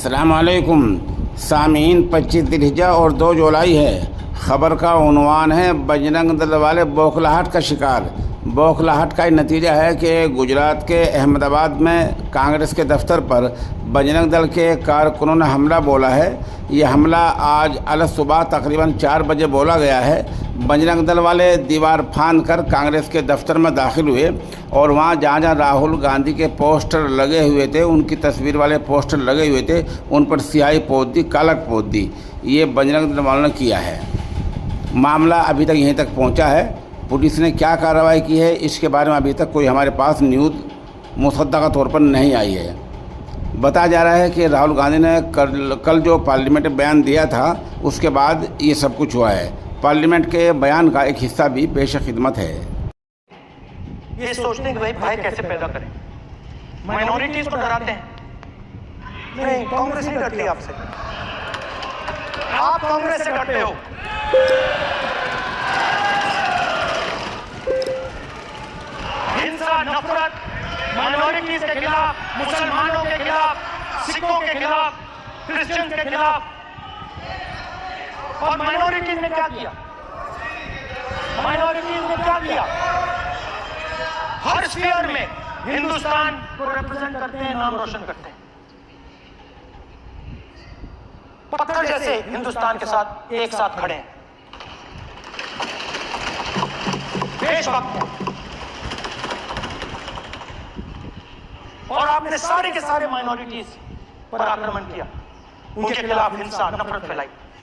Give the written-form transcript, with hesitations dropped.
अस्सलामुअलैकुम सामीन। 25 दिलहिजा और 2 जुलाई है। ख़बर का उन्वान है बजरंग दल वाले बौखलाहट का शिकार। बौखलाहट का ही नतीजा है कि गुजरात के अहमदाबाद में कांग्रेस के दफ्तर पर बजरंग दल के कारकुनों ने हमला बोला है। ये हमला आज अलग सुबह तकरीबन 4 बजे बोला गया है। बजरंग दल वाले दीवार फांद कर कांग्रेस के दफ्तर में दाखिल हुए और वहाँ जहाँ राहुल गांधी के पोस्टर लगे हुए थे, उनकी तस्वीर वाले पोस्टर लगे हुए थे, उन पर स्याही पोत दी, कालक पोत दी। ये बजरंग दल वालों ने किया है। मामला अभी तक यहीं तक पहुँचा है। पुलिस ने क्या कार्रवाई की है इसके बारे में अभी तक कोई हमारे पास न्यूज़ मुसद्दक़ा तौर पर नहीं आई है। बताया जा रहा है कि राहुल गांधी ने कल जो पार्लियामेंट में बयान दिया था उसके बाद ये सब कुछ हुआ है। पार्लियामेंट के बयान का एक हिस्सा भी पेश खिदमत है। ये सोचते हैं कि भाई भय कैसे पैदा करें, माइनॉरिटीज को डराते हैं। नहीं, कांग्रेस नहीं डरती आपसे, आप कांग्रेस से डरते हो। हिंसा, नफरत, माइनॉरिटीज के खिलाफ, मुसलमानों के खिलाफ, सिखों के खिलाफ, क्रिश्चियन के खिलाफ। और माइनॉरिटीज ने क्या किया? माइनॉरिटीज ने क्या किया? हर स्फीयर में हिंदुस्तान को रिप्रेजेंट करते हैं, नाम रोशन करते हैं। पत्थर जैसे हिंदुस्तान के साथ एक साथ खड़े हैं, देशभक्त हैं। और आपने सारे के सारे माइनॉरिटीज पर आक्रमण किया, उनके खिलाफ हिंसा, नफरत फैलाई।